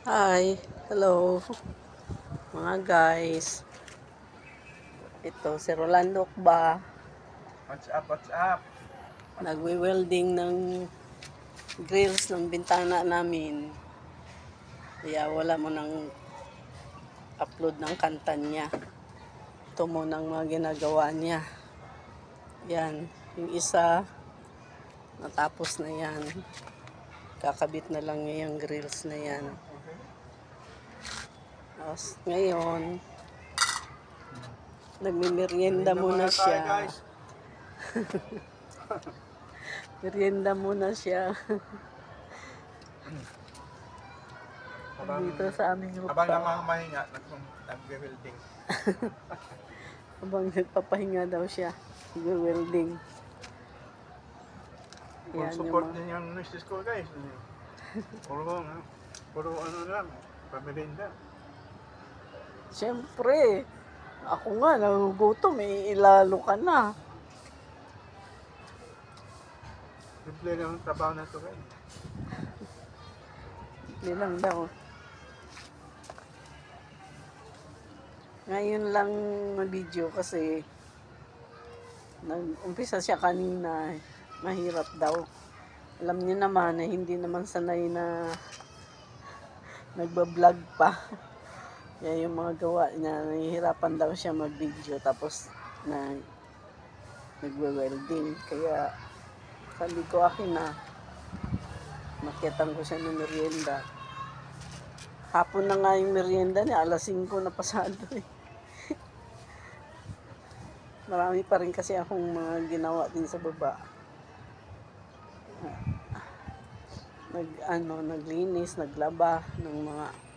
Hi, hello mga guys. Ito si Rolando ba? What's up, what's up? Nagwe-welding ng grills ng bintana namin. Kaya wala mo nang upload ng kanta niya. Ito mo nang mga ginagawa niya. Yan, yung isa natapos na yan. Kakabit na lang niya yung grills na yan. Tapos ngayon, nagmimerienda muna siya. Guys. Merienda muna siya. Dito sa aming Habang rooftop. namamahinga, nagbe-building. Habang nagpapahinga daw siya, nagwe-welding. Full Yan support yung din yung misis ko, guys. Puro ano lang, pamirinda. Siyempre, ako nga, nagugutom, ilalo ka na. Simple lang ang trabaho na ito, guys. Hindi lang daw. Ngayon lang na-video kasi nag-umpisa siya kanina, mahirap daw. Alam niya naman na hindi naman sanay na nagbablog pa. Kaya yung mga gawa niya, nahihirapan daw siya mag-video tapos nagwe-welding. Kaya sabi ko akin na, makitan ko siya ng merienda. Hapon na nga yung merienda niya, alas 5 na pasado eh. Marami pa rin kasi akong mga ginawa din sa baba. Naglinis, naglaba ng mga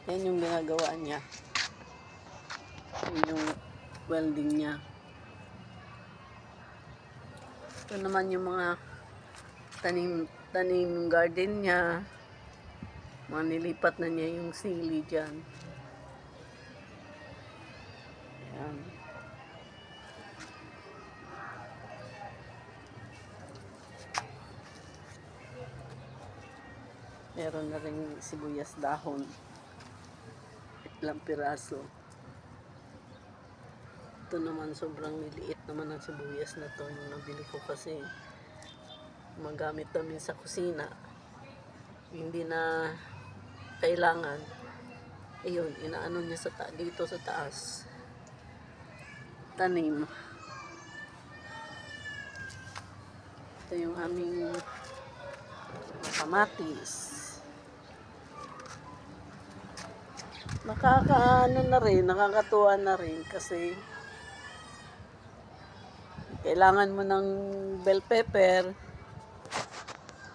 yan yung ginagawa niya. Yan yung welding niya. Ito naman yung mga tanim garden niya. Mga nilipat na niya yung sili dyan. Yan. Meron na rin sibuyas dahon. Ilang piraso. Ito naman sobrang liliit naman ang sibuyas na to. Yung nabili ko kasi magamit namin sa kusina. Hindi na kailangan. Ayun, inaano niya dito sa taas. Tanim. Ito yung aming kamatis. Nakakatuwa na rin kasi kailangan mo ng bell pepper,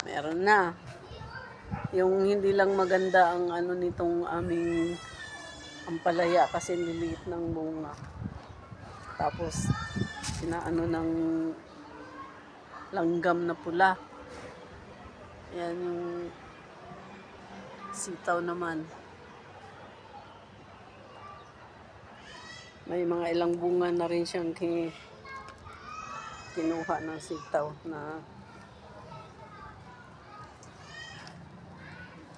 meron na. Yung hindi lang maganda ang nitong aming ampalaya kasi liliit ng bunga. Tapos inaano ng langgam na pula. Yan yung sitaw naman. May mga ilang bunga na rin siyang kinuha ng sitaw na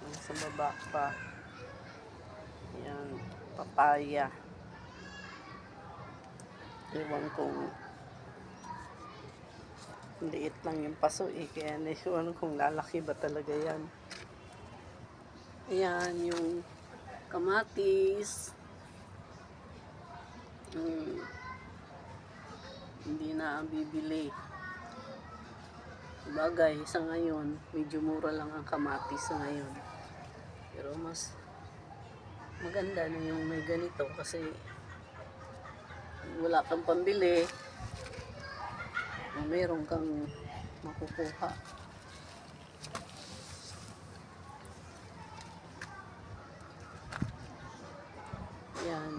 sa baba pa. Yan, papaya. Iwan kong liit lang yung paso eh. Kaya naiwan kong lalaki ba talaga yan. Ayan, yung kamatis. Hindi na bibili. Bagay, sa ngayon, medyo mura lang ang kamatis sa ngayon. Pero mas maganda na yung may ganito kasi wala kang pambili. Meron kang makukuha. Yan.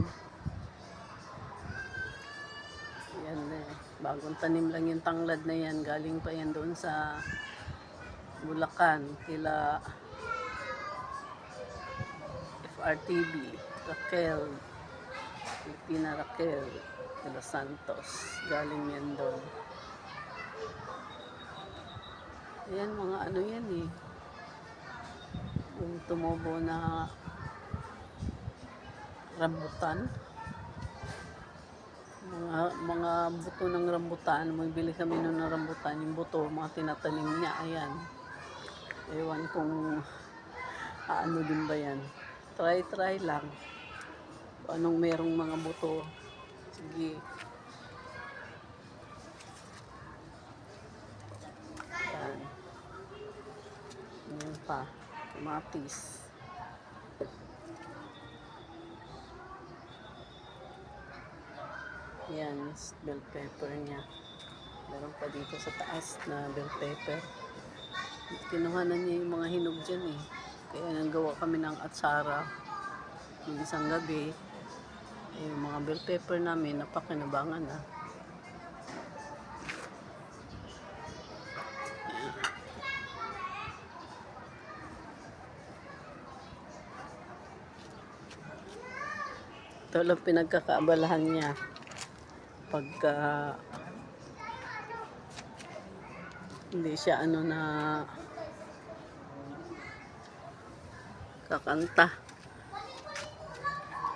Yan eh. Bagong tanim lang yung tanglad na yan. Galing pa yan doon sa Bulacan. Kila FRTB. Raquel. Filipina Raquel. Kila Santos. Galing yan doon. Ayan, mga ano yan eh. yung tumubo na rambutan. Mga buto ng rambutan, magbili kami nun ng rambutan, yung buto, mga tinatanim niya, ayan. Ewan kung ano din ba yan. Try lang. Kung anong merong mga buto. Sige. Ayan. Ayan pa. Kamatis. Yan, bell pepper niya. Meron pa dito sa taas na bell pepper. Kinuhanan niya yung mga hinog dyan eh. Kaya nanggawa kami ng atsara. Yung isang gabi, yung mga bell pepper namin, napakinabangan na. Ito lang pinagkakaabalahan niya. Pagka hindi siya ano na kakanta.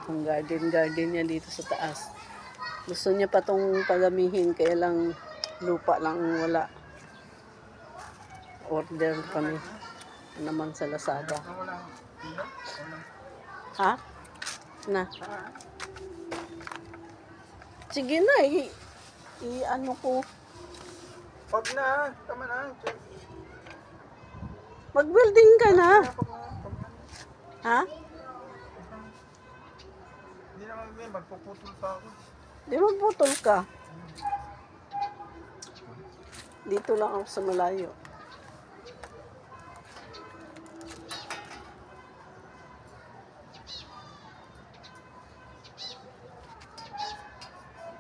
Ang garden niya dito sa taas. Gusto niya pa tong pagamihin, kaya lang lupa lang wala. Order kami naman sa Lazada. Ha? Na. Sige na, ano ko. Pag na, tama na. Mag-welding ka na. Ha? Hindi naman may magpuputol pa ako. Di magputol ka. Dito lang ako sa malayo.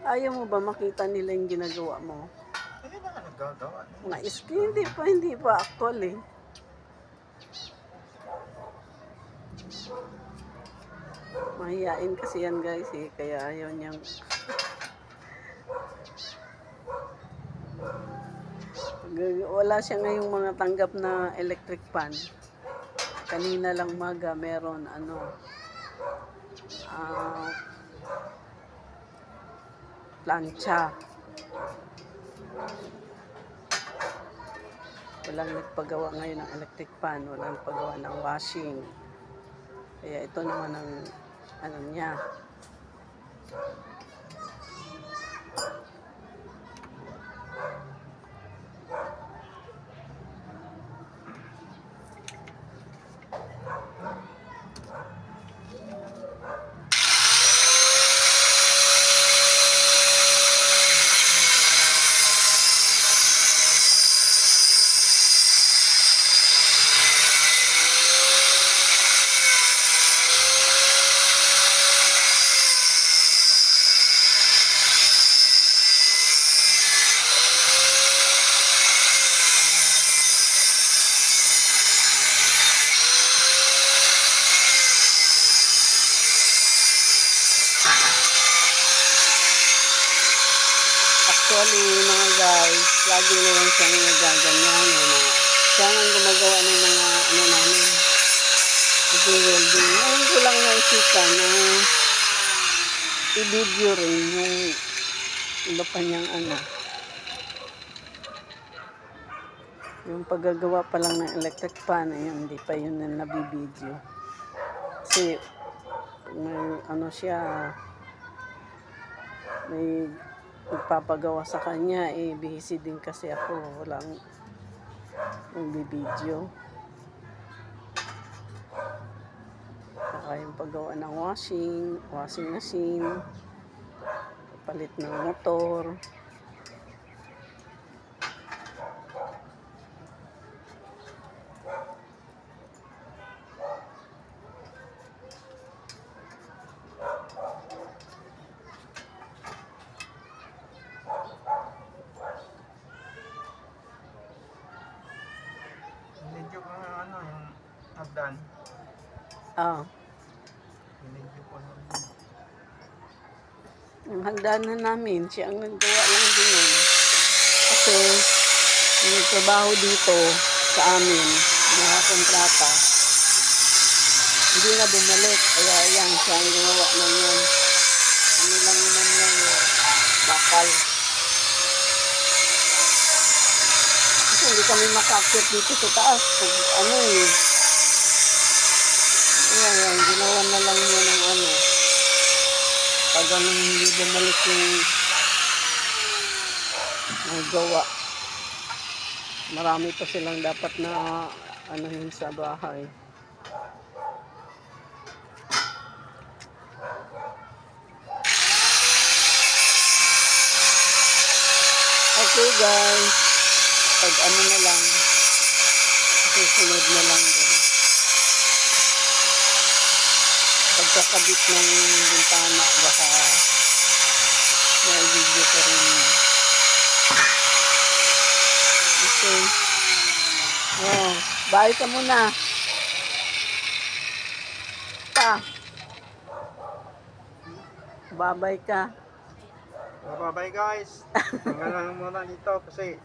Ayaw mo ba makita nila yung ginagawa mo? Hindi na nga nagagawa. Mga iski, hindi pa actual eh. Mahiyain kasi yan guys eh, kaya ayaw niyang wala siya ngayong mga tanggap na electric fan. Kanina lang maga meron plancha. Walang nagpagawa ngayon ng electric fan, walang nagpagawa ng washing. Kaya ito naman ang ano niya. Actually, mga guys, lagi naman siyang nagaganyan. Siya ang gumagawa ng mga namin. Welding. Ngayon ko lang naisipan na i-video rin yung iba pa niyang yung paggagawa pa lang ng electric fan, hindi pa yun na nabibideo. Kasi may siya, may magpapagawa sa kanya, busy din kasi ako, walang nagbibideo. Saka yung paggawa ng washing machine, palit ng motor. Medyo yung hagdan. Medyo ko Ang hagdanan namin, siya ang naggawa lang din yun. Kasi may trabaho dito sa amin, mga kontrata. Hindi na bumalik. Kaya yan, siya ang gumawa na yun. Ano lang naman yung bakal. Kasi hindi kami makakit dito sa taas. Pag ano eh. Kaya yan, ginawa na lang yun ng ano. Pag anong hindi bumalik yung gawa. Marami pa silang dapat na ano yun sa bahay. Okay guys, pag ano na lang, susunod na lang din. Pagkakabit ng bintana, baka may video ko rin. Okay. Oh, bye ka muna. Pa. Bye-bye ka. Bye-bye guys. Hanggang lang muna dito kasi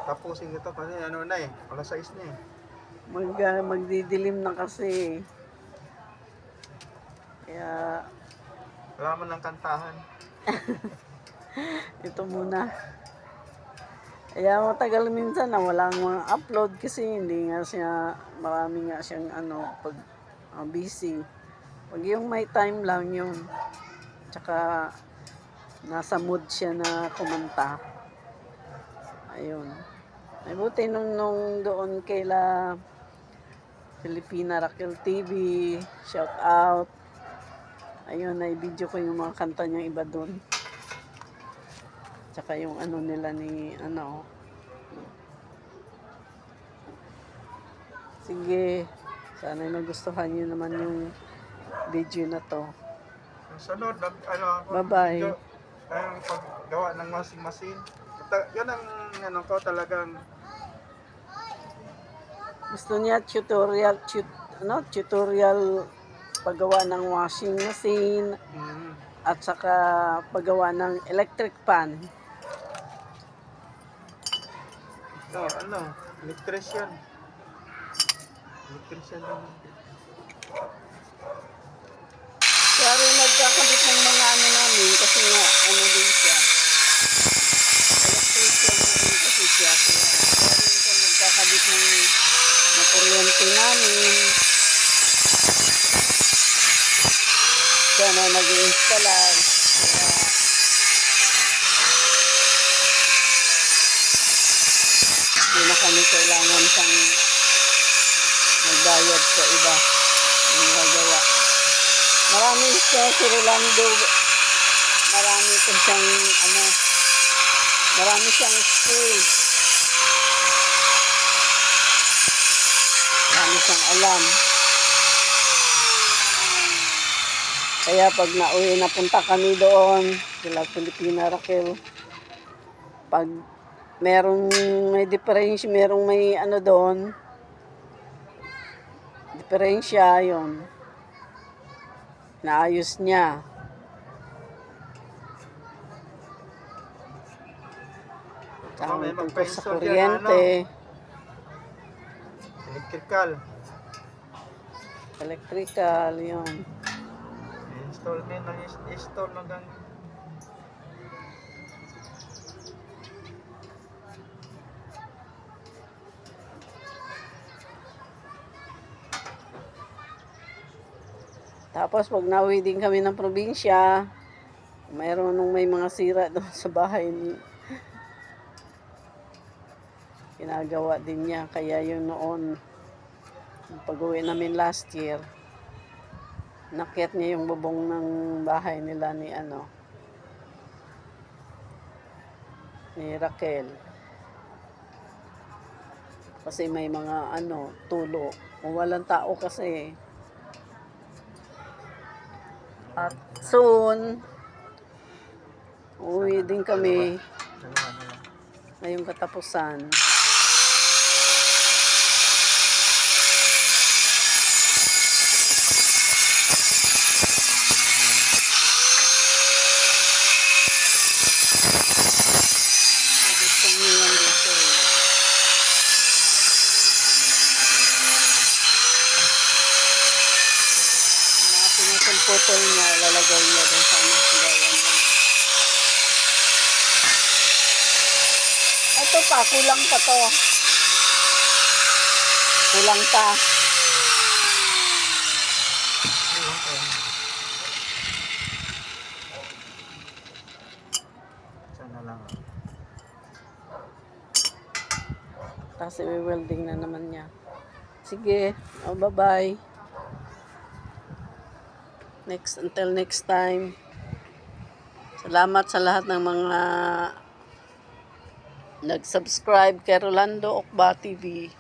tapusin ito kasi ano na eh. Alas 6 na eh. Magdidilim na kasi. Kaya Wala man ng kantahan. ito muna. Kaya matagal minsan na walang mga upload kasi hindi nga siya, marami nga siyang ano, pag busy. Pag yung may time lang yun. Tsaka nasa mood siya na kumanta. Ayun. Ay buti nung doon kaila Filipina Raquel TV, shout out. Ayun, na-video ko yung mga kanta niya iba doon. Tsaka yung ano nila ni ano. Sige, sana nagustuhan niyo naman yung video na to. Ang sunod, ano ako. Bye-bye. Ang paggawa ng washing machine. Yan ang ano ko talagang Gusto niya tutorial paggawa ng washing machine at saka paggawa ng electric pan. ito, ano, electrician. Electrician din. Kaya rin nagkakabit ng mga ano namin kasi nga ano din siya. Electrician na rin kasi siya. Kaya rin siya nagkakabit ng kuryente namin. Siya na nag-install. Kaya hindi na kami kailangan siyang magbayad sa iba. Yung nagawa. Marami siya, si Rolando, marami pa siyang, ano, marami siyang skill. Marami siyang alam. Kaya pag nauwi, napunta kami doon, sila Filipina Raquel, pag merong may diferensya, merong may ano doon, diferensya, yun. Naayos niya. Tsaka may tungkol sa kuryente. Electrical. Electrical, yun. Install din ng install ng gang. Tapos pag nauwi din kami ng probinsya, mayroon nung may mga sira doon sa bahay ni ginagawa din niya. Kaya yung noon, yung pag-uwi namin last year, nakyat niya yung bubong ng bahay nila ni ano, ni Raquel. Kasi may mga ano, tulo. Kung walang tao kasi. At soon, uwi din kami ngayong katapusan. Gusto niyo lang dito eh. putol niya, lalagay niya doon sa ano, gaya niya. Ito pa, kulang pa to. Kulang pa. Sana lang. Tapos i-welding na naman niya. Sige, bye-bye. Until next time. Salamat sa lahat ng mga nag-subscribe kay Rolando Okba TV.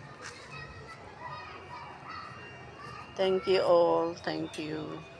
Thank you all. Thank you.